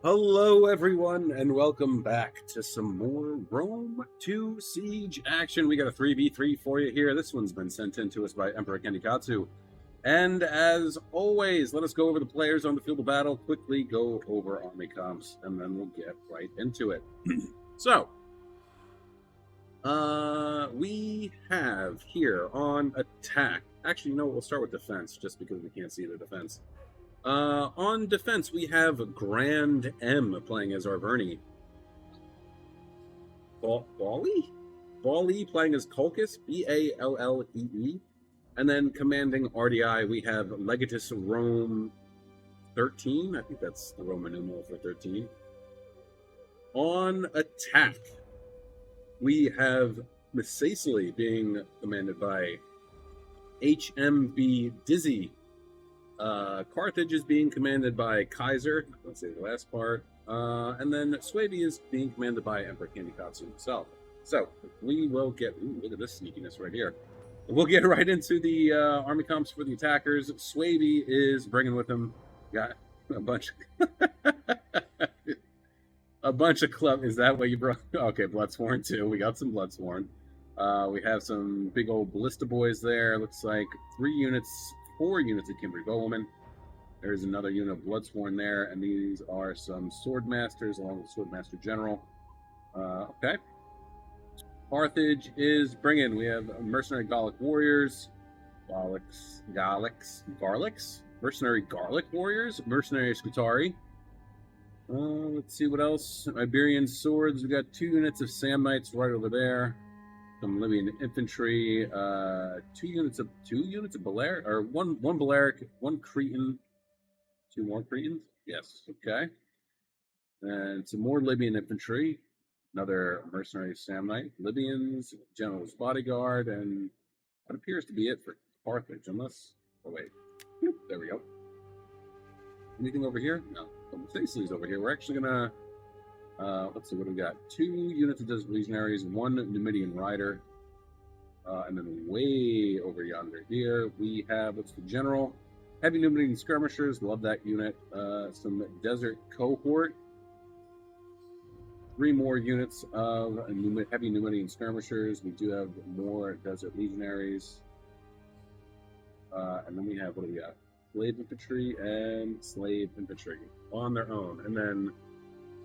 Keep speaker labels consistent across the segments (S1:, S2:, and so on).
S1: Hello, everyone, and welcome back to some more Rome 2 Siege action. We got a 3v3 for you here. This one's been sent in to us by Emperor Kendikatsu. And as always, let us go over the players on the field of battle, quickly go over army comps, and then we'll get right into it. So, we have here on attack. Actually, no, we'll start with defense, just because we can't see the defense. On defense, we have Grand M playing as Arverni. Ballie? Ballie playing as Colchis, Ballee. And then commanding RDI, we have Legatus Rome 13. I think that's the Roman numeral for 13. On attack, we have Missaesli being commanded by HMB Dizzy. Carthage is being commanded by Kaiser. Let's say the last part. And then Suevi is being commanded by Emperor Kendikatsu himself. So we will get. Ooh, look at this sneakiness right here. We'll get right into the army comps for the attackers. Suevi is bringing with him. Got a bunch. A bunch of club. Is that what you brought? Okay, Bloodsworn too. We got some Bloodsworn. We have some big old ballista boys there. Looks like 4 units of Kimberly Bowman. There's another unit of Bloodsworn there, and these are some Swordmasters along with Swordmaster General. Okay. Carthage is bringing. We have mercenary Gallic warriors, mercenary Garlic warriors, mercenary Scutari. Let's see what else. Iberian swords. We got 2 units of Samnites right over there. Some Libyan infantry. 2 units of Balearic, or one Balearic, 1 Cretan. 2 more Cretans. Yes. Okay. And some more Libyan infantry. Another mercenary Samnite. Libyans, General's bodyguard, and that appears to be it for Carthage, unless. Oh wait. There we go. Anything over here? No. Missaesli's over here. We're actually gonna. Let's see what we got. 2 units of Desert Legionaries, 1 Numidian Rider, and then way over yonder here we have what's the General. Heavy Numidian Skirmishers, love that unit. Some Desert Cohort. 3 more units of heavy Numidian Skirmishers. We do have more Desert Legionaries. And then we have, what do we got? Slave Infantry and Slave Infantry on their own. And then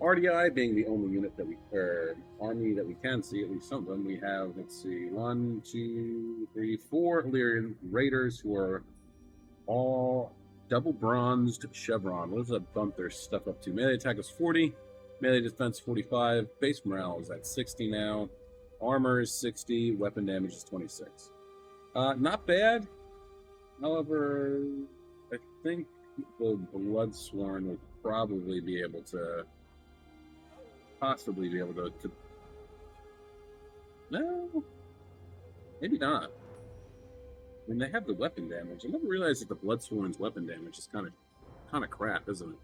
S1: RDI being the only unit that army that we can see, at least some of them. We have, let's see, 1, 2, 3, 4 Illyrian Raiders who are all double bronzed chevron. What does that bump their stuff up to? Melee attack is 40, melee defense 45, base morale is at 60 now, armor is 60, weapon damage is 26. Not bad. However, I think the Bloodsworn will probably be able to no, maybe not. I mean, they have the weapon damage. I never realized that the Bloodsworn's weapon damage is kind of crap, isn't it?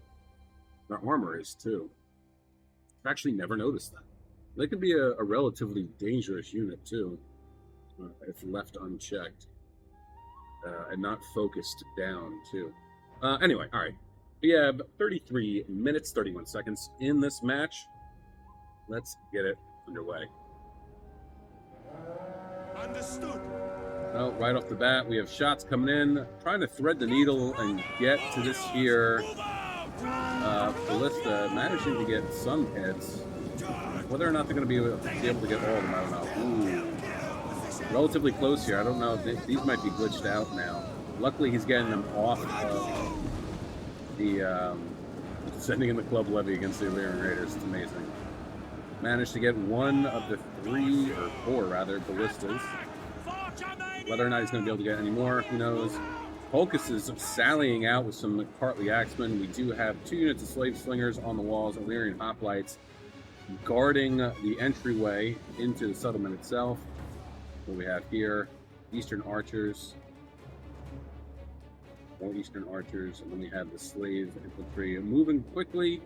S1: Their armor is too. I've actually never noticed that. They can be a relatively dangerous unit too, if left unchecked and not focused down too. Anyway, all right. We have 33 minutes, 31 seconds in this match. Let's get it underway.
S2: Understood.
S1: Well, right off the bat, we have shots coming in, trying to thread the needle and get to this here ballista, managing to get some hits. Whether or not they're going to be able to get all of them, I don't know. Ooh. Relatively close here. I don't know. These might be glitched out now. Luckily, he's getting them off of the sending in the club levy against the Illyrian Raiders. It's amazing. Managed to get 1 of the 3, or 4 rather, ballistas. Whether or not he's going to be able to get any more, who knows. Colchis is sallying out with some Partly Axemen. We do have 2 units of Slave Slingers on the walls, Illyrian Hoplites, guarding the entryway into the settlement itself. What we have here, Eastern Archers. More Eastern Archers, and then we have the Slave Infantry moving quickly.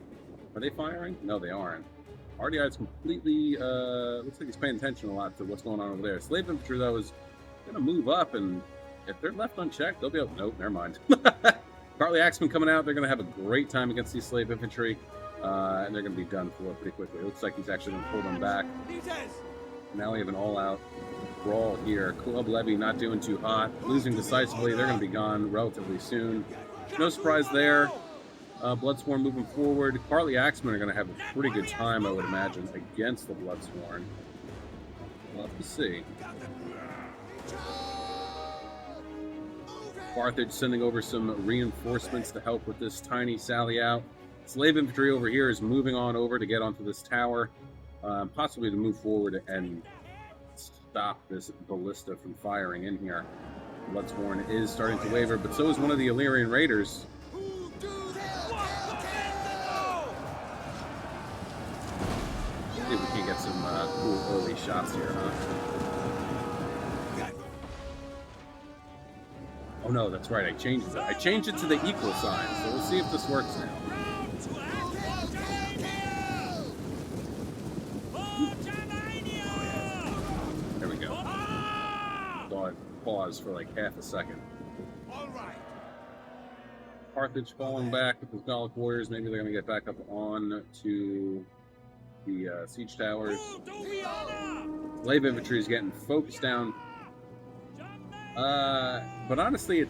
S1: Are they firing? No, they aren't. RDI is completely, looks like he's paying attention a lot to what's going on over there. Slave Infantry, though, is going to move up, and if they're left unchecked, they'll be able to... Nope, never mind. Partly Axemen coming out. They're going to have a great time against these Slave Infantry. And they're going to be done for pretty quickly. It looks like he's actually going to pull them back. Now we have an all-out brawl here. Club Levy not doing too hot, losing decisively. They're going to be gone relatively soon. No surprise there. Bloodsworn moving forward. Carly Axemen are going to have a pretty good time, I would imagine, against the Bloodsworn. We'll have to see. Carthage sending over some reinforcements to help with this tiny sally out. Slave infantry over here is moving on over to get onto this tower, possibly to move forward and stop this ballista from firing in here. Bloodsworn is starting to waver, but so is one of the Illyrian Raiders. See if we can get some cool early shots here, huh? Oh no, that's right, I changed it. I changed it to the equal sign, so we'll see if this works now. There we go. Thought pause for like half a second. Carthage falling back with the Gallic warriors. Maybe they're going to get back up on to the siege towers. Slave infantry is getting focused down. But honestly,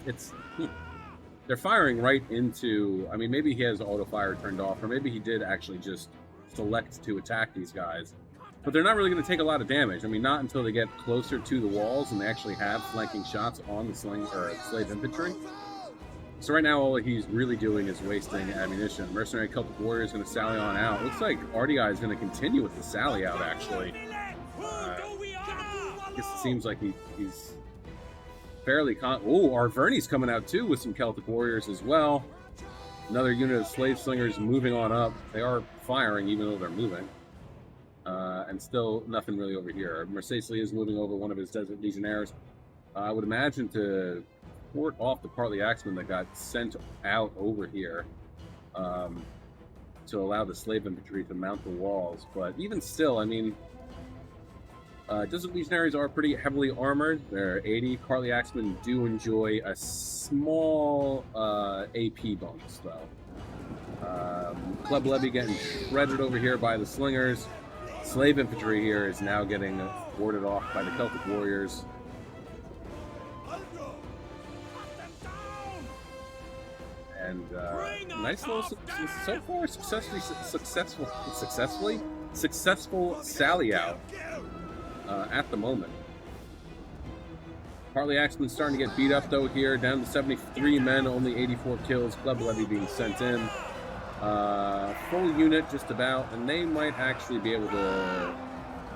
S1: they're firing right into. I mean, maybe he has auto fire turned off, or maybe he did actually just select to attack these guys. But they're not really going to take a lot of damage. I mean, not until they get closer to the walls and they actually have flanking shots on the slave infantry. So right now, all he's really doing is wasting ammunition. Mercenary Celtic Warrior is going to sally on out. Looks like RDI is going to continue with the sally out, actually. I guess it seems like he's fairly Arverni's coming out, too, with some Celtic Warriors as well. Another unit of slave slingers moving on up. They are firing, even though they're moving. And still nothing really over here. Mercesli is moving over one of his Desert Legionnaires. I would imagine to port off the Carly Axemen that got sent out over here to allow the slave infantry to mount the walls. But even still, I mean, Desert Legionaries are pretty heavily armored. They're 80. Carly Axemen do enjoy a small AP bonus, though. Club Levy getting shredded over here by the slingers. Slave infantry here is now getting warded off by the Celtic Warriors. And nice little, so far, successful sally out at the moment. Carly Axemen starting to get beat up though here, down to 73 men, only 84 kills. Club Levy being sent in. Full unit just about, and they might actually be able to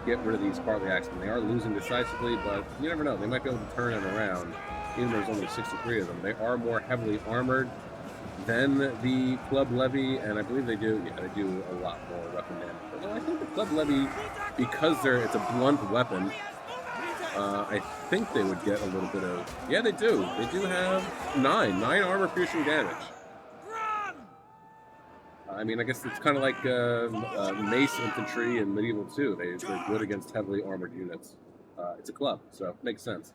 S1: get rid of these Carly Axemen. They are losing decisively, but you never know. They might be able to turn it around, even though there's only 63 of them. They are more heavily armored than the Club Levy, and I believe they do a lot more weapon damage. Although I think the Club Levy, because it's a blunt weapon, I think they would get a little bit of... Yeah, they do. They do have 9 armor piercing damage. I mean, I guess it's kind of like mace infantry in Medieval 2. They're good against heavily armored units. It's a club, so it makes sense.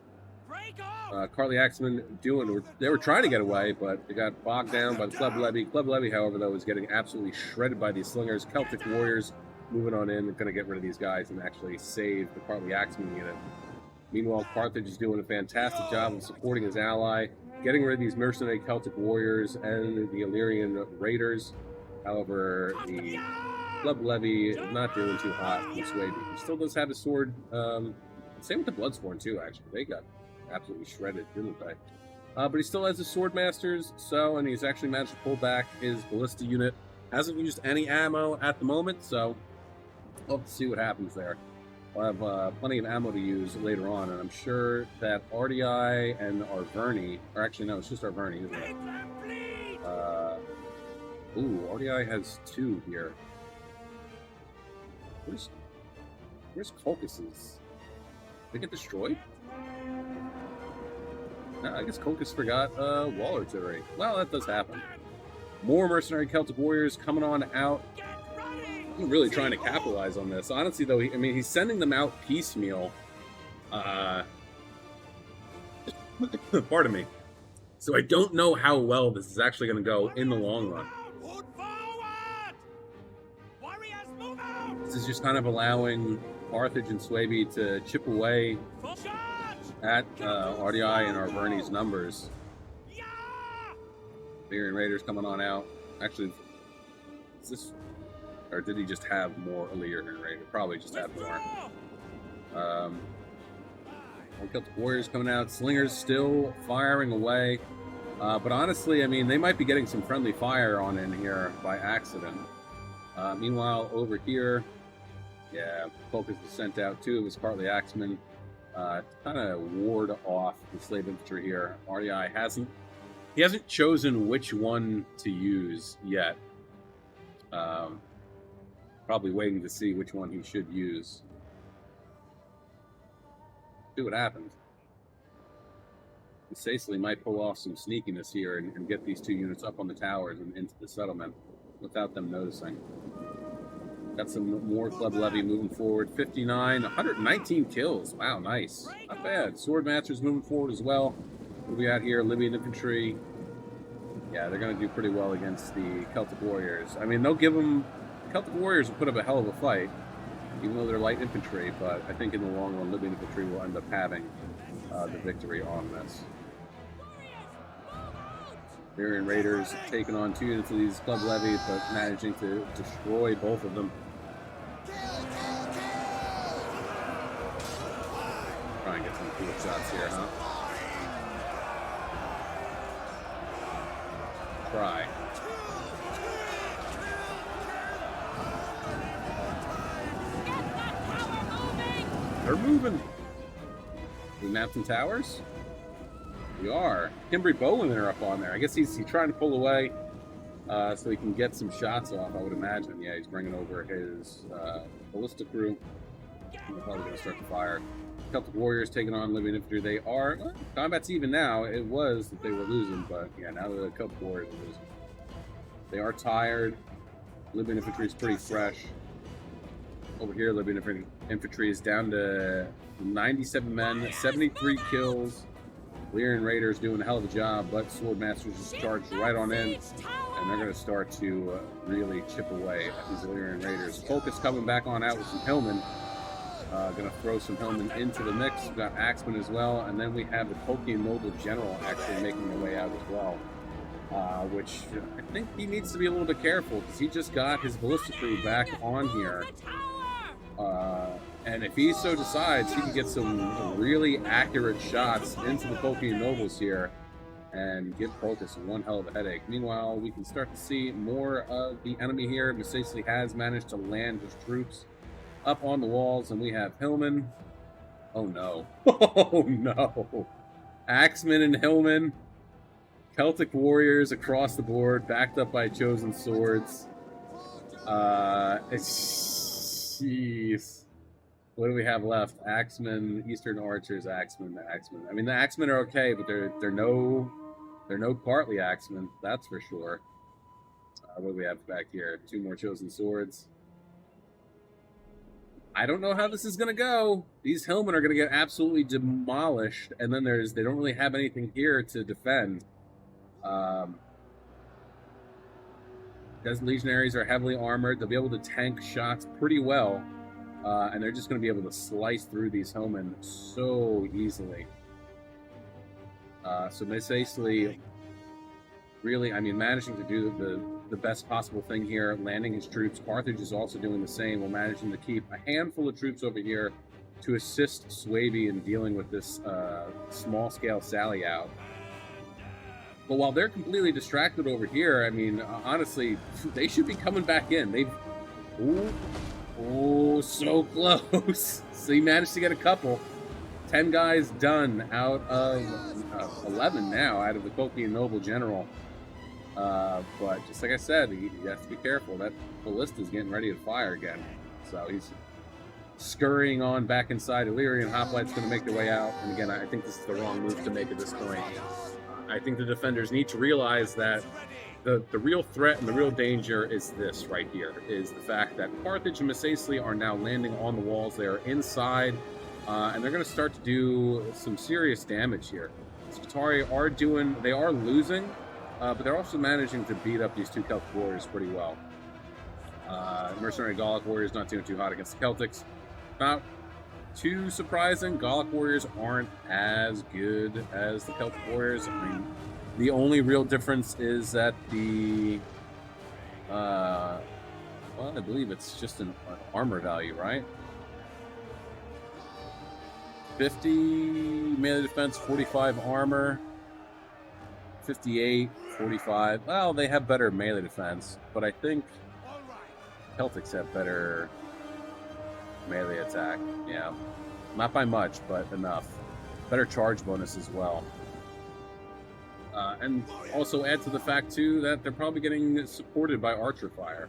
S1: Carly Axemen they were trying to get away, but they got bogged down by the Club Levy. Club Levy, however, though, is getting absolutely shredded by these slingers. Celtic Warriors moving on in. They're going to get rid of these guys and actually save the Carly Axemen unit. Meanwhile, Carthage is doing a fantastic job of supporting his ally, getting rid of these mercenary Celtic Warriors and the Illyrian Raiders. However, the Club Levy is not doing too hot this way. He still does have his sword. Same with the Bloodsworn, too, actually. They got absolutely shredded, didn't they? But he still has his Sword Masters, and he's actually managed to pull back his Ballista unit. Hasn't used any ammo at the moment, so we'll have to see what happens there. I'll have plenty of ammo to use later on, and I'm sure that RDI and Arverni, or actually, no, it's just Arverni, isn't it? RDI has 2 here. Where's Colchus's? Did they get destroyed? No, I guess Colchus forgot wall artillery. Well, that does happen. More mercenary Celtic Warriors coming on out. I'm really trying to capitalize on this. Honestly, though, he's sending them out piecemeal. Pardon me. So I don't know how well this is actually going to go in the long run. is just kind of allowing Carthage and Suebi to chip away at RDI and Arverni's numbers. Illyrian Raiders coming on out. Actually, is this, or did he just have more Illyrian Raiders? Probably just had more. Celtic Warriors coming out. Slingers still firing away. But honestly, I mean, they might be getting some friendly fire on in here by accident. Meanwhile, over here, yeah, Focus has sent out 2 of his Cartly Axemen to kind of ward off the slave infantry here. RDI hasn't chosen which one to use yet. Probably waiting to see which one he should use. See what happens. Sacely might pull off some sneakiness here and get these 2 units up on the towers and into the settlement without them noticing. Got some more Club Levy moving forward. 59, 119 kills. Wow, nice. Not bad. Swordmasters moving forward as well. What do we got here? Libyan Infantry. Yeah, they're going to do pretty well against the Celtic Warriors. I mean, they'll give them... Celtic Warriors will put up a hell of a fight, even though they're light infantry, but I think in the long run, Libyan Infantry will end up having the victory on this. Illyrian Raiders taking on 2 units of these Club Levy, but managing to destroy both of them. Try and get some cool shots here, huh? Try. They're moving. We mapped some towers? We are. Kimbri Bowman are up on there. I guess he's trying to pull away so he can get some shots off, I would imagine. Yeah, he's bringing over his ballista crew. They're probably going to start to fire. Celtic Warriors taking on Libyan Infantry. They are... combat's even now. It was that they were losing, but yeah, now the Celtic Warriors are losing. They are tired. Libyan Infantry is pretty fresh. Over here, Libyan Infantry is down to 97 men, 73 kills. Illyrian Raiders doing a hell of a job, but Swordmasters just charged right on in, and they're going to start to really chip away at these Illyrian Raiders. Focus coming back on out with some Hillmen. Going to throw some Hillmen into the mix. We've got Axemen as well, and then we have the Kokian Noble General actually making their way out as well. Which I think he needs to be a little bit careful, because he just got his ballista crew back on here. And if he so decides, he can get some really accurate shots into the Kokian Nobles here and give Focus one hell of a headache. Meanwhile, we can start to see more of the enemy here. Masacely has managed to land his troops up on the walls, and we have Hillman. Oh no. Oh no. Axemen and Hillman. Celtic Warriors across the board, backed up by Chosen Swords. Jeez. What do we have left? Axemen, Eastern Archers, Axemen, the Axemen. I mean, the Axemen are okay, but they're no Cartly Axemen, that's for sure. What do we have back here? 2 more Chosen Swords. I don't know how this is going to go. These Hillmen are going to get absolutely demolished, and then they don't really have anything here to defend. Desert Legionaries are heavily armored. They'll be able to tank shots pretty well. And they're just going to be able to slice through these Hillmen so easily. So Masacely really, I mean, managing to do the best possible thing here, landing his troops. Carthage is also doing the same. We're managing to keep a handful of troops over here to assist Suebi in dealing with this small-scale sally out. But while they're completely distracted over here, I mean, honestly, they should be coming back in. They've... Oh, so close. So he managed to get a couple. 10 guys done out of 11 now, out of the Kokian Noble General. But just like I said, you have to be careful. That ballista's getting ready to fire again. So he's scurrying on back inside. Illyrian Hoplites going to make their way out. And again, I think this is the wrong move to make at this point. I think the defenders need to realize that the real threat and the real danger is this right here, is the fact that Carthage and Masacely are now landing on the walls. They are inside, and they're going to start to do some serious damage here. Scutari are losing, but they're also managing to beat up these 2 Celtic Warriors pretty well. Mercenary Gallic Warriors not doing too hot against the Celtics. Not too surprising. Gallic Warriors aren't as good as the Celtic Warriors. I mean, the only real difference is that the well, I believe it's just an armor value, right? 50 melee defense, 45 armor, 58, 45. Well, they have better melee defense, but I think Celtics have better melee attack. Yeah, not by much, but enough. Better charge bonus as well. And also add to the fact, too, that they're probably getting supported by Archer Fire.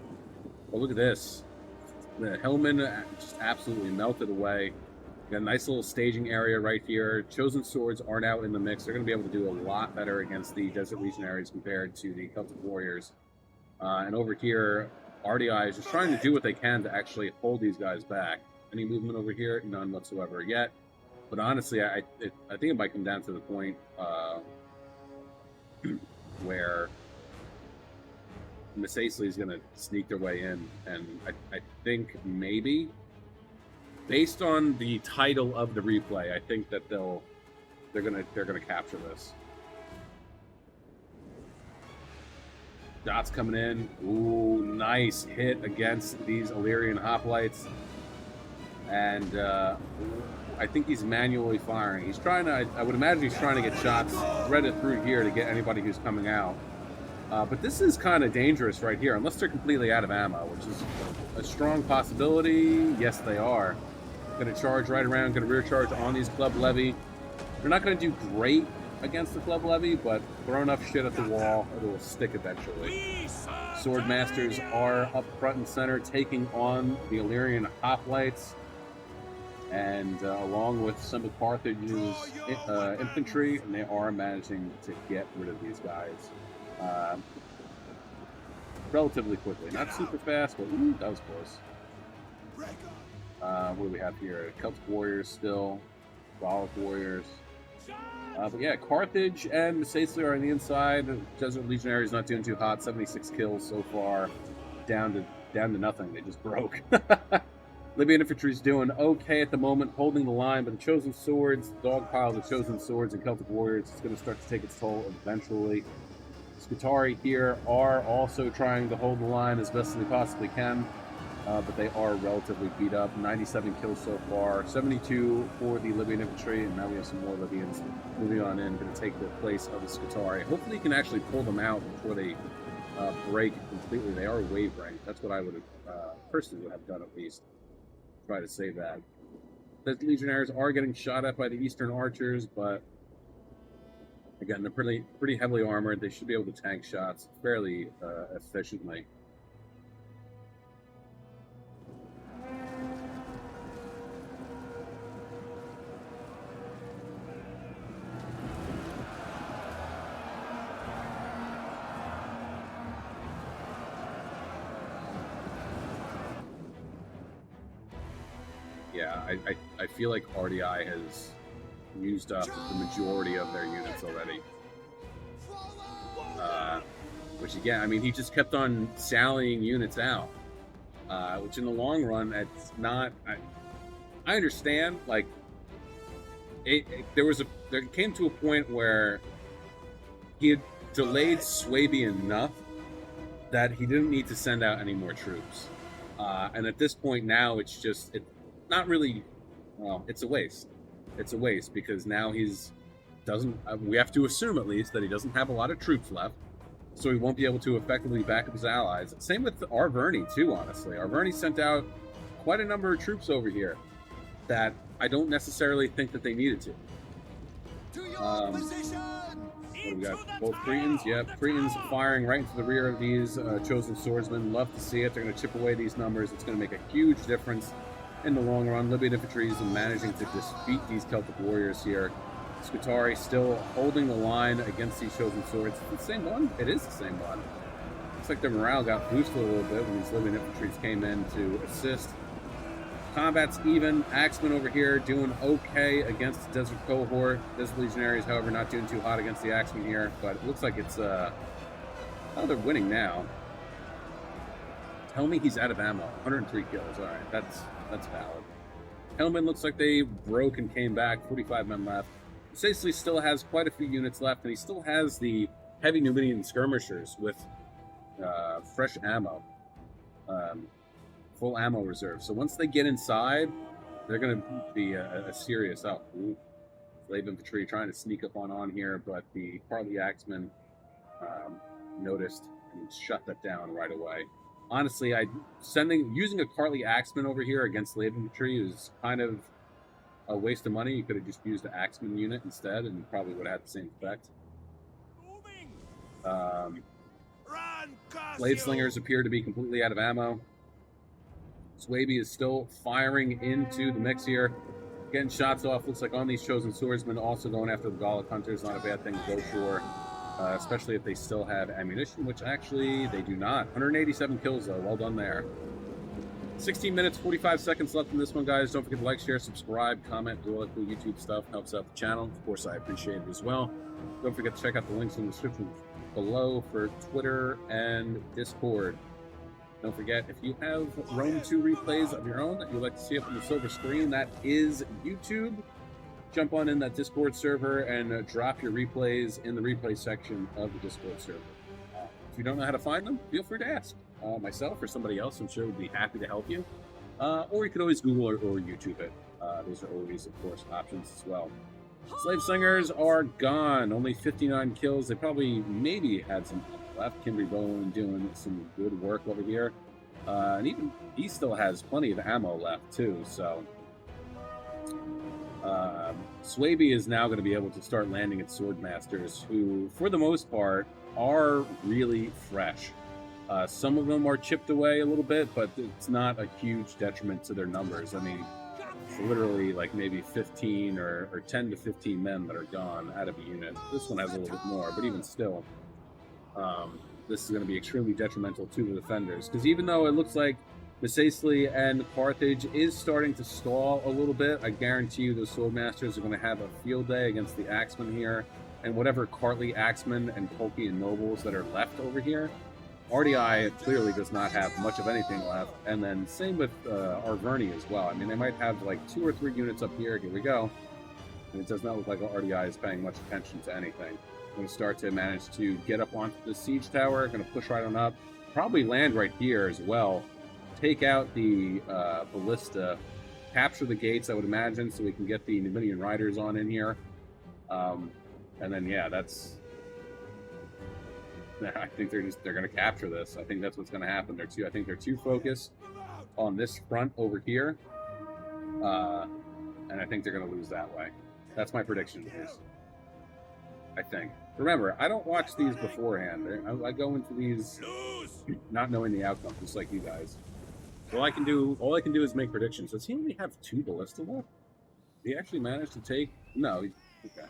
S1: But look at this. The Hellman just absolutely melted away. Got a nice little staging area right here. Chosen Swords aren't out in the mix. They're going to be able to do a lot better against the Desert Legionaries compared to the Celtic Warriors. And over here, RDI is just trying to do what they can to actually hold these guys back. Any movement over here? None whatsoever yet. But honestly, I think it might come down to the point where Miss Aisley is going to sneak their way in, and I think maybe, based on the title of the replay, I think that they're gonna capture this. Dots coming in. Ooh, nice hit against these Illyrian hoplites, and I think he's manually firing. He's trying to. I would imagine he's trying to get shots threaded through here to get anybody who's coming out. But this is kind of dangerous right here, unless they're completely out of ammo, which is a strong possibility. Yes, they are. Going to charge right around, going to rear charge on these Club Levy. They're not going to do great against the Club Levy, but throw enough shit at the wall, it will stick eventually. Sword Masters are up front and center, taking on the Illyrian Hoplites, and along with some of Carthage's infantry, and they are managing to get rid of these guys. Relatively quickly. Not super fast, but ooh, that was close. What do we have here? Celtic Warriors still. Gallic Warriors. But yeah, Carthage and Missaisli are on the inside. The Desert Legionaries not doing too hot. 76 kills so far. Down to nothing. They just broke. Libyan Infantry's doing okay at the moment, holding the line, but the Chosen Swords, the dog pile of the Chosen Swords and Celtic Warriors is going to start to take its toll eventually. Scutari here are also trying to hold the line as best as they possibly can, but they are relatively beat up. 97 kills so far, 72 for the Libyan Infantry, and now we have some more Libyans moving on in, going to take the place of the Scutari. Hopefully you can actually pull them out before they break completely. They are wavering. That's what I would have, personally would have done at least. Try to save that. The Legionnaires are getting shot at by the Eastern Archers, but again, they're pretty heavily armored. They should be able to tank shots fairly efficiently. Yeah, I feel like RDI has used up the majority of their units already. Which again, I mean, he just kept on sallying units out. Which in the long run, it's not. I understand. Like, there came to a point where he had delayed Swaby enough that he didn't need to send out any more troops. And at this point now, it's not really. Well, it's a waste. It's a waste because now we have to assume at least that he doesn't have a lot of troops left, so he won't be able to effectively back up his allies. Same with Arverni too, honestly. Arverni sent out quite a number of troops over here that I don't necessarily think that they needed to. What do we got? Both Cretans? Yep, Cretans firing right into the rear of these Chosen Swordsmen. Love to see it. They're going to chip away these numbers. It's going to make a huge difference in the long run. Libyan Infantry is managing to defeat these Celtic Warriors here. Scutari still holding the line against these Chosen Swords. It's the same one? It is the same one. Looks like their morale got boosted a little bit when these Libyan Infantry came in to assist. Combat's even. Axemen over here doing okay against the Desert Cohort. Desert Legionaries, however, not doing too hot against the Axemen here, but it looks like it's they're winning now. Tell me he's out of ammo. 103 kills. All right, that's valid. Hellman looks like they broke and came back. 45 men left. Sicily still has quite a few units left, and he still has the heavy Numidian skirmishers with fresh ammo, full ammo reserve. So once they get inside, they're going to be a serious slave infantry trying to sneak up on here, but the Carly Axemen noticed and shut that down right away. Honestly, using a Carly Axeman over here against slave infantry is kind of a waste of money. You could have just used the Axeman unit instead, and you probably would have had the same effect. Blade Slingers appear to be completely out of ammo. Swaby is still firing into the mix here. Getting shots off. Looks like on these Chosen Swordsmen, also going after the Gallic Hunters. Not a bad thing to go for. Especially if they still have ammunition, which actually they do not. 187 kills, though. Well done there. 16 minutes, 45 seconds left in this one, guys. Don't forget to like, share, subscribe, comment, do all that cool YouTube stuff. Helps out the channel. Of course, I appreciate it as well. Don't forget to check out the links in the description below for Twitter and Discord. Don't forget, if you have Rome 2 replays of your own that you'd like to see up on the silver screen, that is YouTube. Jump on in that Discord server and drop your replays in the replay section of the Discord server. If you don't know how to find them, feel free to ask. Myself or somebody else, I'm sure, would be happy to help you. Or you could always Google or YouTube it. Those are always, of course, options as well. Slave Slingers are gone. Only 59 kills. They probably maybe had some left. Kimberly Bowen doing some good work over here. And even he still has plenty of ammo left, too. So Swaby is now going to be able to start landing at Swordmasters, who, for the most part, are really fresh. Some of them are chipped away a little bit, but it's not a huge detriment to their numbers. I mean, it's literally like maybe 15 or 10 to 15 men that are gone out of a unit. This one has a little bit more, but even still, this is going to be extremely detrimental to the defenders. Because even though it looks like Messasley and Carthage is starting to stall a little bit, I guarantee you those Swordmasters are going to have a field day against the Axemen here. And whatever Cartley Axemen and Colchian nobles that are left over here, RDI clearly does not have much of anything left. And then same with Arverni as well. I mean, they might have like 2 or 3 units up here. Here we go. And it does not look like RDI is paying much attention to anything. Going to start to manage to get up onto the siege tower. Going to push right on up. Probably land right here as well. Take out the ballista. Capture the gates, I would imagine, so we can get the Numidian riders on in here. And then, yeah, that's... I think they're going to capture this. I think that's what's going to happen. I think they're too focused on this front over here. And I think they're going to lose that way. That's my prediction, I think. Remember, I don't watch these beforehand. I go into these not knowing the outcome, just like you guys. All I can do is make predictions. Does he only have 2 ballista left? Did he actually manage to take? No. Okay.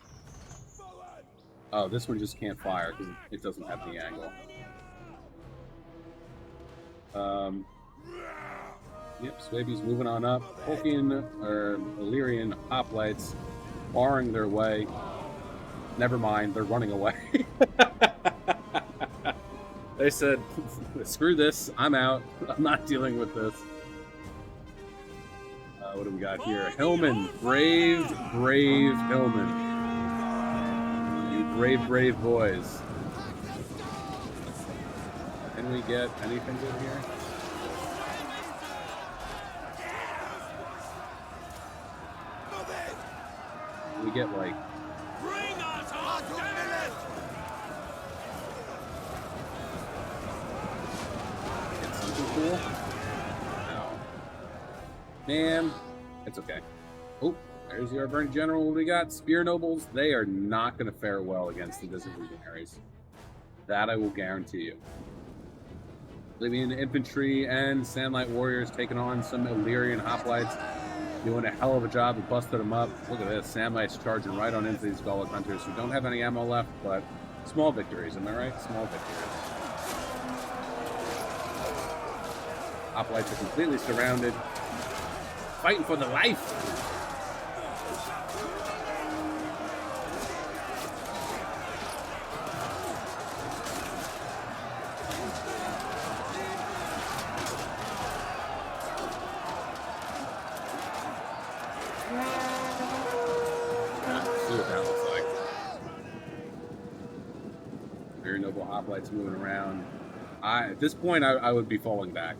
S1: Oh, this one just can't fire because it doesn't have the angle. Yep, Swaby's moving on up. Colchian or Illyrian hoplites barring their way. Never mind, they're running away. They said, screw this, I'm out. I'm not dealing with this. What do we got here? Hillman, brave Hillman. Brave boys. Can we get anything good here? We get like... Get something cool? No. Man, it's okay. Oh. There's the Arverni General. What we got? Spear Nobles. They are not going to fare well against the Distant Legionaries. That I will guarantee you. Libyan Infantry and Sandlight Warriors taking on some Illyrian Hoplites. Doing a hell of a job of busting them up. Look at this. Sandlights charging right on into these Gallic Hunters who don't have any ammo left, but small victories. Am I right? Small victories. Hoplites are completely surrounded. Fighting for their life. noble hoplites moving around. At this point, I would be falling back.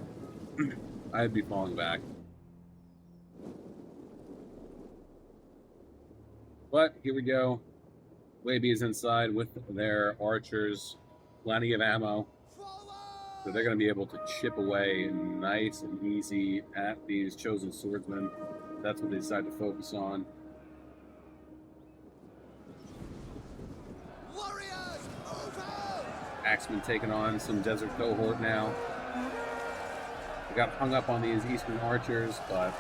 S1: I'd be falling back. But here we go. Wavy is inside with their archers. Plenty of ammo. So they're going to be able to chip away nice and easy at these chosen swordsmen. That's what they decide to focus on.
S2: Warriors, over!
S1: Axemen taking on some desert cohort now. They got hung up on these eastern archers, but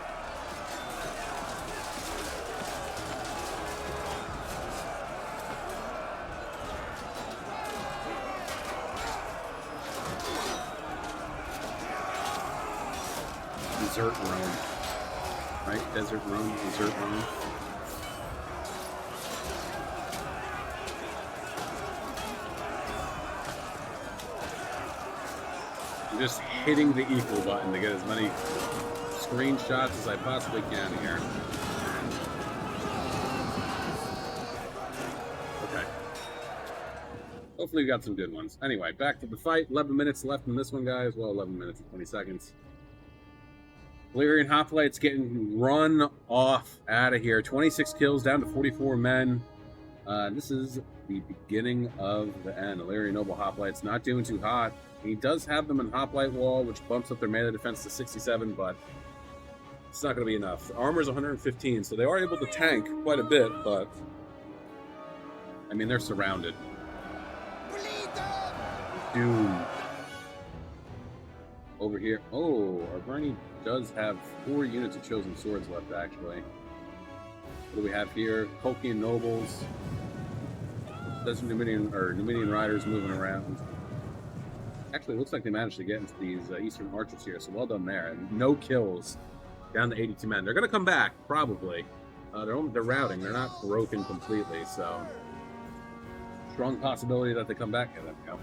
S1: desert roam, right? Desert roam, desert roam. I'm just hitting the equal button to get as many screenshots as I possibly can here. Okay. Hopefully we got some good ones. Anyway, back to the fight. 11 minutes left in this one, guys. Well, 11 minutes and 20 seconds. Valyrian Hoplites getting run off out of here. 26 kills, down to 44 men. This is the beginning of the end. Valyrian Noble Hoplites not doing too hot. He does have them in Hoplite Wall, which bumps up their melee defense to 67, but it's not going to be enough. The armor's 115, so they are able to tank quite a bit, but I mean, they're surrounded. Doom. Over here. Oh, Arverni does have 4 units of chosen swords left, actually. What do we have here? Colchian nobles. There's Numidian riders moving around. Actually, it looks like they managed to get into these eastern archers here, so well done there. And no kills. Down to 82 men. They're going to come back, probably. They're routing. They're not broken completely, so strong possibility that they come back. Yeah, there we go.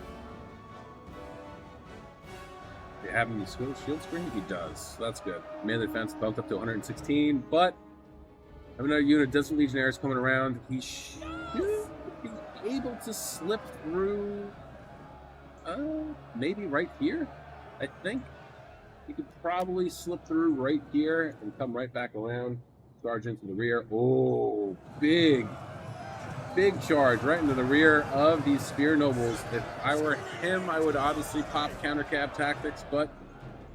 S1: They have him in the shield screen? He does. So that's good. Melee defense bumped up to 116, but I have another unit of Desert Legionnaires coming around. He should be able to slip through, maybe right here, I think. He could probably slip through right here and come right back around. Charge into the rear. Oh, big charge right into the rear of these Spear Nobles. If I were him, I would obviously pop counter-cab tactics, but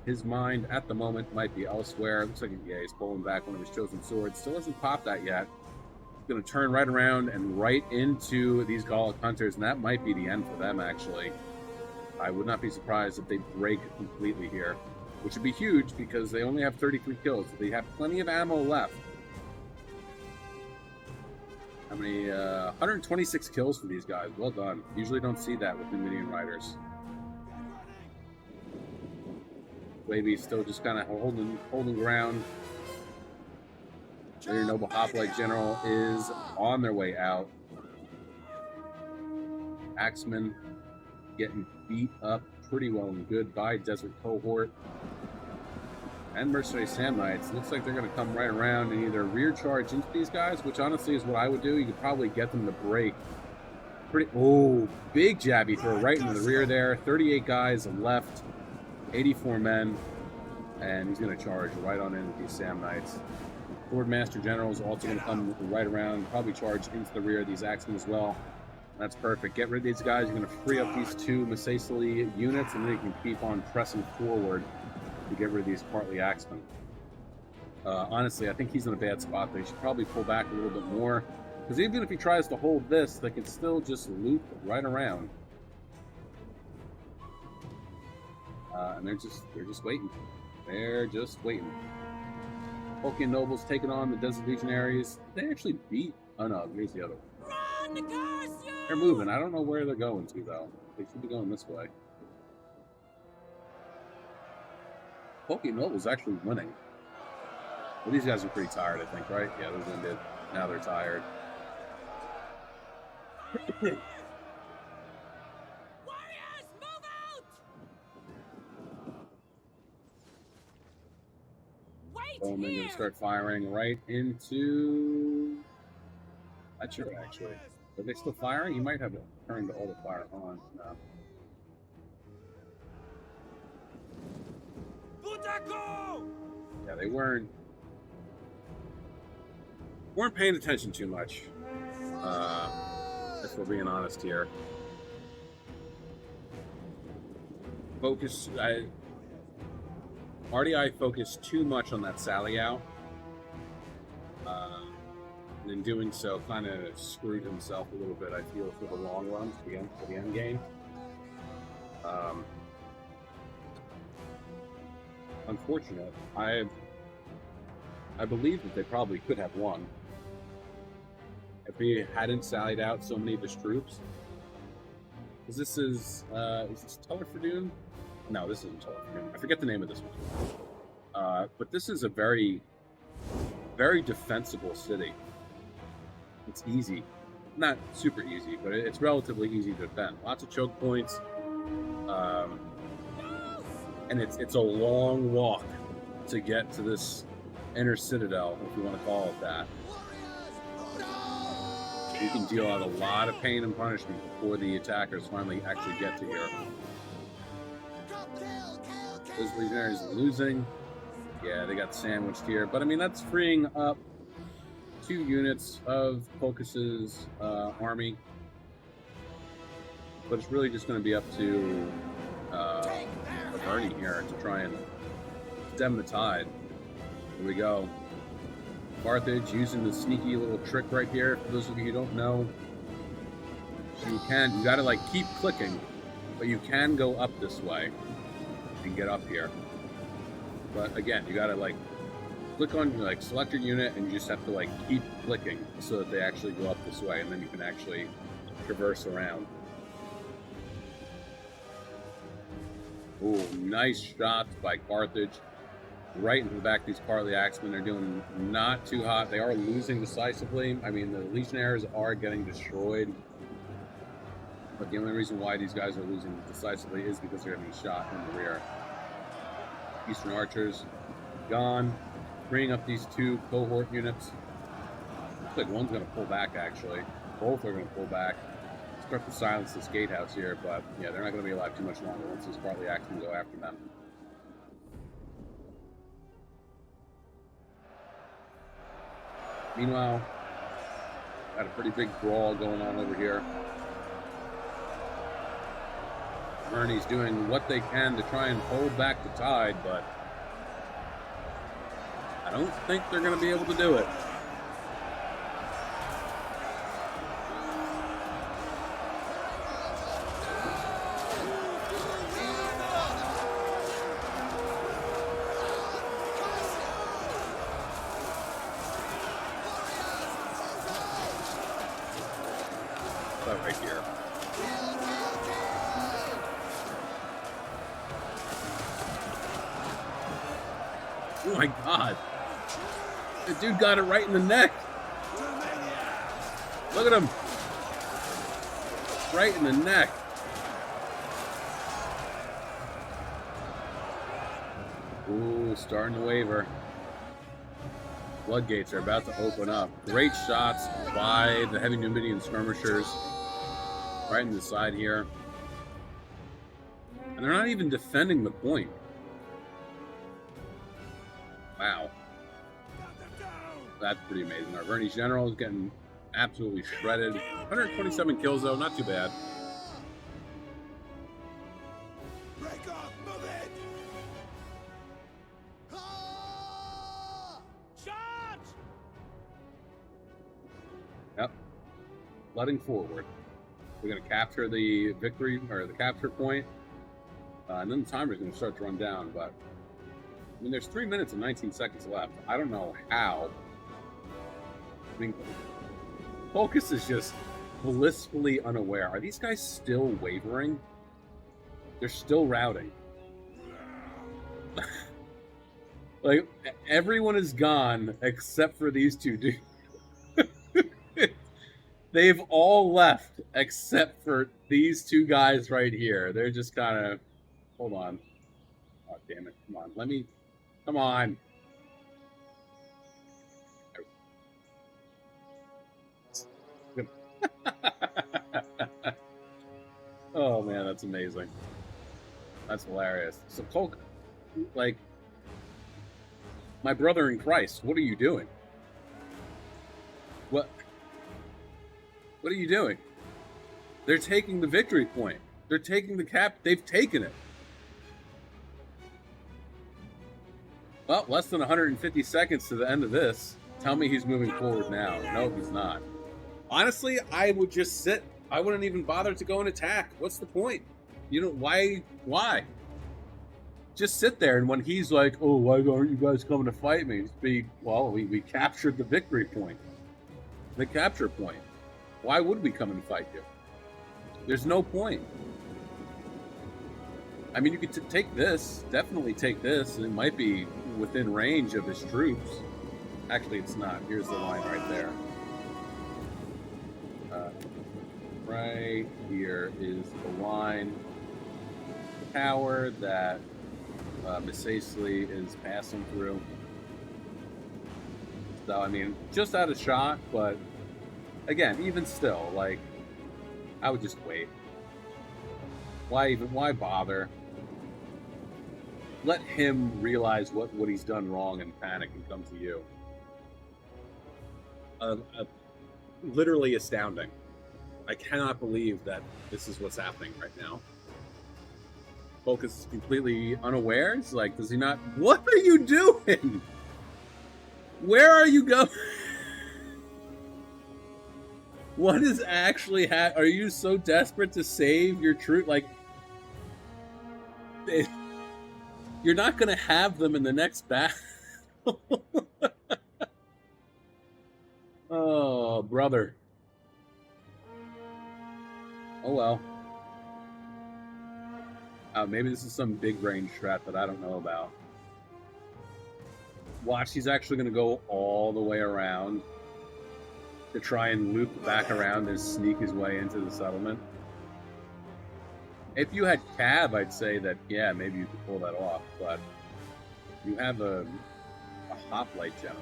S1: his mind at the moment might be elsewhere. Looks like, yeah, he's pulling back one of his chosen swords. Still hasn't popped that yet. He's going to turn right around and right into these Gallic Hunters, and that might be the end for them, actually. I would not be surprised if they break completely here, which would be huge because they only have 33 kills. They have plenty of ammo left. How many? 126 kills for these guys. Well done. Usually don't see that with Numidian riders. Wavy's still just kind of holding ground. Their Noble Hoplite General is on their way out. Axemen getting beat up pretty well and good by Desert Cohort. And Mercenary Samnites. Looks like they're going to come right around and either rear charge into these guys, which honestly is what I would do. You could probably get them to break. Big jabby throw right into the rear there. 38 guys left, 84 men, and he's going to charge right on in with these Samnites. Lord Master General is also going to come right around, probably charge into the rear of these Axemen as well. That's perfect. Get rid of these guys. You're going to free up these 2 Masacely units, and then you can keep on pressing forward to get rid of these partly Axemen. Honestly, I think he's in a bad spot. They should probably pull back a little bit more, because even if he tries to hold this, they can still just loop right around. And they're just waiting. They're just waiting. Colchian Nobles taking on the Desert Legionaries. They actually beat. Oh no, here's the other one.
S2: Run,
S1: They're moving. I don't know where they're going to though. They should be going this way. Colchian Nobles actually winning. Well, these guys are pretty tired, I think, right? Yeah, they're winded. Now they're tired.
S2: Warriors, move out! Wait
S1: Bowman
S2: here!
S1: gonna start firing right into Fletcher, actually. Are they still firing? You might have turned all the fire on. No.
S2: Butako!
S1: Yeah, they weren't paying attention too much. If we're being honest here. RDI focused too much on that sally out. And in doing so, kind of screwed himself a little bit, I feel, for the long run, for the end game. Unfortunate. I believe that they probably could have won if he hadn't sallied out so many of his troops. Because this is this Tellerfordun? No, this isn't Tellerfordun. I forget the name of this one. But this is a very, very defensible city. It's easy. Not super easy, but it's relatively easy to defend. Lots of choke points. And it's a long walk to get to this inner citadel, if you want to call it that. You can deal out a lot of pain and punishment before the attackers finally actually get to here. Those legionaries are losing. Yeah, they got sandwiched here. But I mean, that's freeing up 2 units of Phocus's army. But it's really just going to be up to Arverni here to try and stem the tide. Here we go. Carthage using the sneaky little trick right here. For those of you who don't know, you gotta like keep clicking, but you can go up this way and get up here. But again, you gotta like click on, like, select your unit, and you just have to like keep clicking so that they actually go up this way, and then you can actually traverse around. Ooh, nice shots by Carthage. Right into the back of these Cartly Axemen. They're doing not too hot. They are losing decisively. I mean, the Legionnaires are getting destroyed. But the only reason why these guys are losing decisively is because they're getting shot in the rear. Eastern Archers gone. Bringing up these 2 cohort units. Looks like one's going to pull back, actually. Both are going to pull back. Start to silence this gatehouse here, but yeah, they're not going to be alive too much longer once these Cartly Axemen go after them. Meanwhile, got a pretty big brawl going on over here. Arverni's doing what they can to try and hold back the tide, but I don't think they're going to be able to do it. Right here. Oh my god. The dude got it right in the neck. Look at him. Right in the neck. Ooh, starting to waver. Floodgates are about to open up. Great shots by the heavy Numidian skirmishers. Right in the side here. And they're not even defending the point. Wow. That's pretty amazing. Arverni's general is getting absolutely shredded. 127 kills, though. Not too bad.
S2: Break off, move it! Charge!
S1: Yep. Flooding forward. We're going to capture the victory, or the capture point, and then the timer's going to start to run down, but I mean, there's 3 minutes and 19 seconds left. I don't know how. I mean, Phocus is just blissfully unaware. Are these guys still wavering? They're still routing. Like, everyone is gone except for these 2 dudes. They've all left except for these 2 guys right here. They're just kind of... Hold on. Oh, damn it. Come on. Come on. Oh man, that's amazing. That's hilarious. So Polk, like, my brother in Christ, what are you doing? What are you doing? They're taking the victory point. They're taking the cap. They've taken it. Well, less than 150 seconds to the end of this. Tell me he's moving forward now. No, he's not. Honestly, I would just sit. I wouldn't even bother to go and attack. What's the point? You know, why? Why? Just sit there, and when he's like, "Oh, why aren't you guys coming to fight me?" Just be, well, we captured the victory point, the capture point. Why would we come and fight you? There's no point. I mean, you could take this, definitely take this, and it might be within range of his troops. Actually, it's not. Here's the line right there. Right here is the line tower that Misaisley is passing through. So, I mean, just out of shot, but again, even still, like, I would just wait. Why bother? Let him realize what he's done wrong and panic and come to you. Literally astounding. I cannot believe that this is what's happening right now. Focus is completely unaware. It's like, does he not? What are you doing? Where are you going? What is actually Are you so desperate to save your troop? Like, you're not going to have them in the next battle. Oh, brother. Oh, well. Maybe this is some big range strat that I don't know about. Watch, he's actually going to go all the way around to try and loop back around and sneak his way into the settlement. If you had Cab, I'd say that, yeah, maybe you could pull that off, but you have a hoplite general.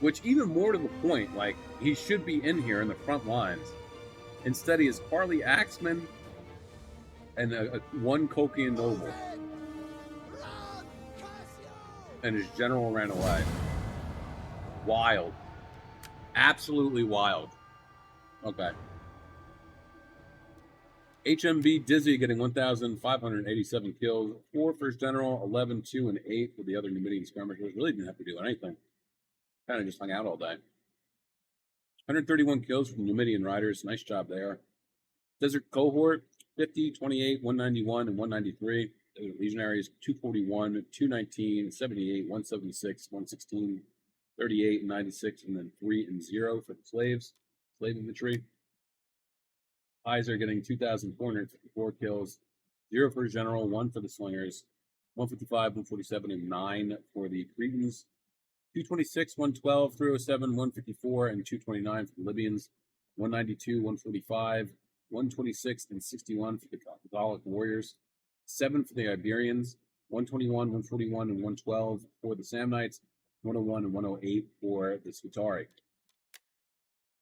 S1: Which, even more to the point, like, he should be in here in the front lines. Instead, he is Harley Axeman and one Kokian noble. And his general ran away. Wild. Absolutely wild. Okay. HMV Dizzy getting 1,587 kills. 4 first general, 11, 2, and 8 for the other Numidian skirmishers. Really didn't have to do anything. Kind of just hung out all day. 131 kills from Numidian riders. Nice job there. Desert Cohort, 50, 28, 191, and 193. Legionaries, 241, 219, 78, 176, 116, 38, and 96, and then 3 and 0 for the slaves. Slave infantry. Highs are getting 2,454 kills. 0 for the general, 1 for the slingers. 155, 147, and 9 for the Cretans. 226, 112, 307, 154, and 229 for the Libyans. 192, 145, 126, and 61 for the Catholic warriors. 7 for the Iberians. 121, 141, and 112 for the Samnites. 101 and 108 for the Scutari.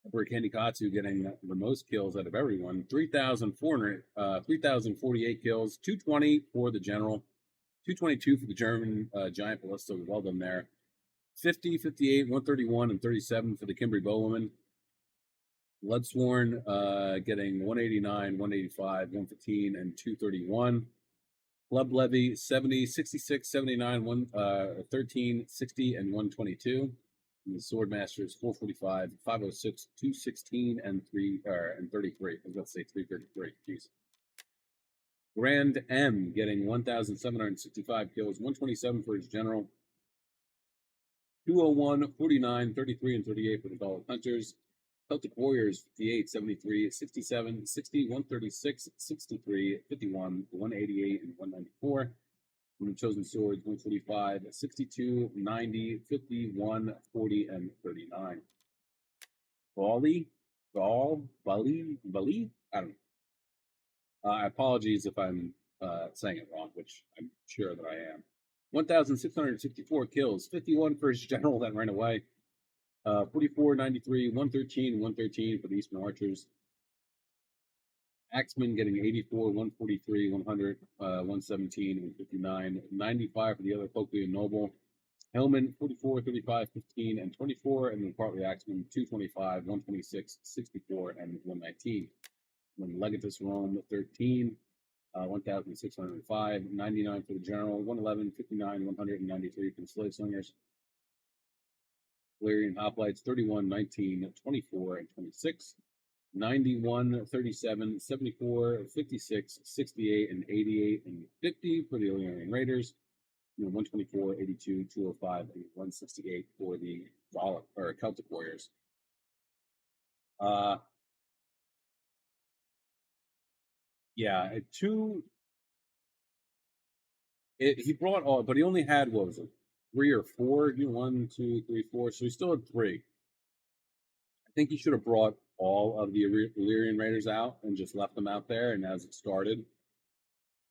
S1: Emperor Kandikatsu getting the most kills out of everyone. 3,048 kills. 220 for the general. 222 for the German giant ballista. Well done there. 50, 58, 131, and 37 for the Cimbri Bowwoman. Bloodsworn getting 189, 185, 115, and 231. Club Levy 70, 66, 79, 13, 60, and 122. And the Swordmasters 445, 506, 216, and 33. I was about to say 333. Jeez. Grand M getting 1,765 kills, 127 for his general. 201, 49, 33, and 38 for the Gallic Hunters. Celtic Warriors 58, 73, 67, 60, 136, 63, 51, 188, and 194. And the Chosen Swords 145, 62, 90, 51, 40, and 39. Bali? I don't know. Apologies if I'm saying it wrong, which I'm sure that I am. 1,664 kills, 51 for his general that ran away. 44, 93, 113, 113 for the Eastern Archers. Axemen getting 84, 143, 100, 117, 159, 95 for the other Folkley and Noble. Hellman 44, 35, 15, and 24, and then partly Axemen 225, 126, 64, and 119. Then Legatus Rome 13, 1,605, 99 for the General, 111, 59, 193 for the Slave Slingers. Valerian Hoplites 31, 19, 24, and 26. 91, 37, 74, 56, 68, and 88, and 50 for the Illyrian Raiders. 124, 82, 205, and 168 for the Celtic Warriors. Yeah, he brought all, but he only had, what was it, 3 or 4? 1, 2, 3, 4. So he still had 3. I think he should have brought all of the Illyrian Raiders out and just left them out there. And as it started,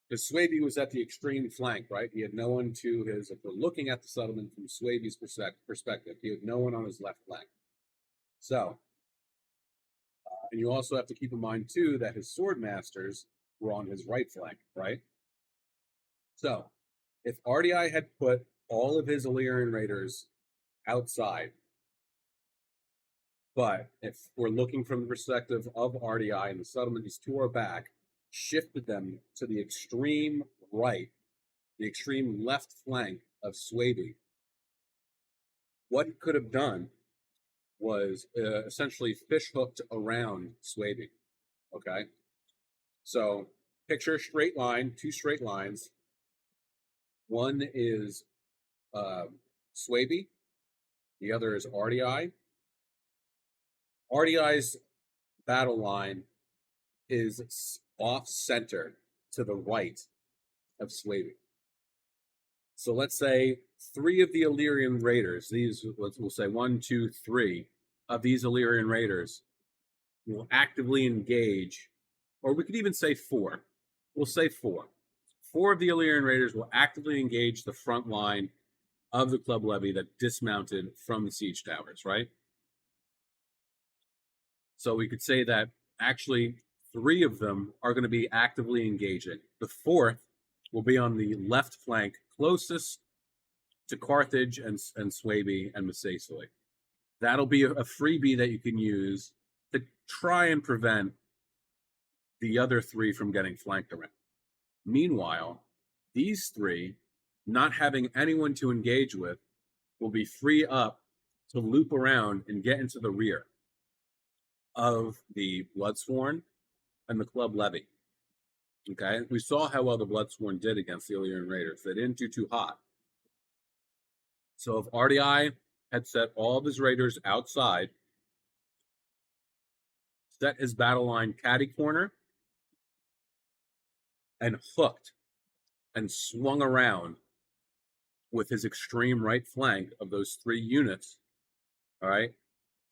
S1: because Suebi was at the extreme flank, right? He had no one to his, if we're looking at the settlement from Suebi's perspective, he had no one on his left flank. So, and you also have to keep in mind, too, that his sword masters were on his right flank, right? So, if RDI had put all of his Illyrian Raiders outside, but if we're looking from the perspective of RDI and the settlement, these two are back, shifted them to the extreme right, the extreme left flank of Suebi, what he could have done was essentially fish hooked around Suebi. Okay? So picture a straight line, 2 straight lines. One is Suebi, the other is RDI. RDI's battle line is off center to the right of Suebi. So let's say 3 of the Illyrian Raiders, we'll say 1, 2, 3 of these Illyrian Raiders will actively engage, or we could even say 4. We'll say 4. 4 of the Illyrian Raiders will actively engage the front line of the club levy that dismounted from the siege towers, right? So we could say that actually 3 of them are going to be actively engaging. The 4th will be on the left flank closest to Carthage and Suebi and Macesili. That'll be a freebie that you can use to try and prevent the other 3 from getting flanked around. Meanwhile, these 3, not having anyone to engage with, will be free up to loop around and get into the rear of the Bloodsworn and the Club Levy. Okay, we saw how well the Bloodsworn did against the Illyrian Raiders. They didn't do too hot. So if RDI had set all of his raiders outside, set his battle line catty corner, and hooked and swung around with his extreme right flank of those 3 units, all right?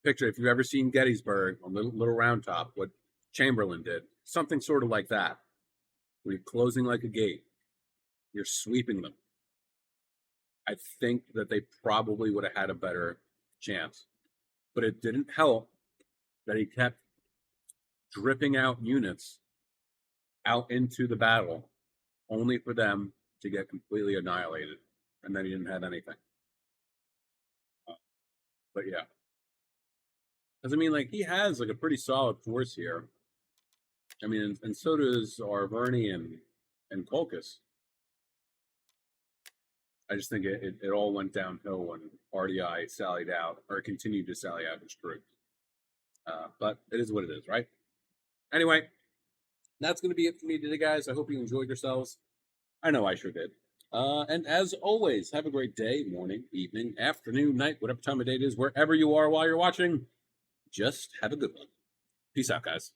S1: Picture, if you've ever seen Gettysburg on Little Round Top, what Chamberlain did, something sort of like that. Where you're closing like a gate, you're sweeping them. I think that they probably would have had a better chance. But it didn't help that he kept dripping out units out into the battle, only for them to get completely annihilated. And then he didn't have anything. But yeah. Because, I mean, like, he has, like, a pretty solid force here. I mean, and so does Arverni and Colchis. I just think it all went downhill when RDI sallied out, or continued to sally out his troops. But it is what it is, right? Anyway, that's going to be it for me today, guys. I hope you enjoyed yourselves. I know I sure did. And as always, have a great day, morning, evening, afternoon, night, whatever time of day it is, wherever you are while you're watching. Just have a good one. Peace out, guys.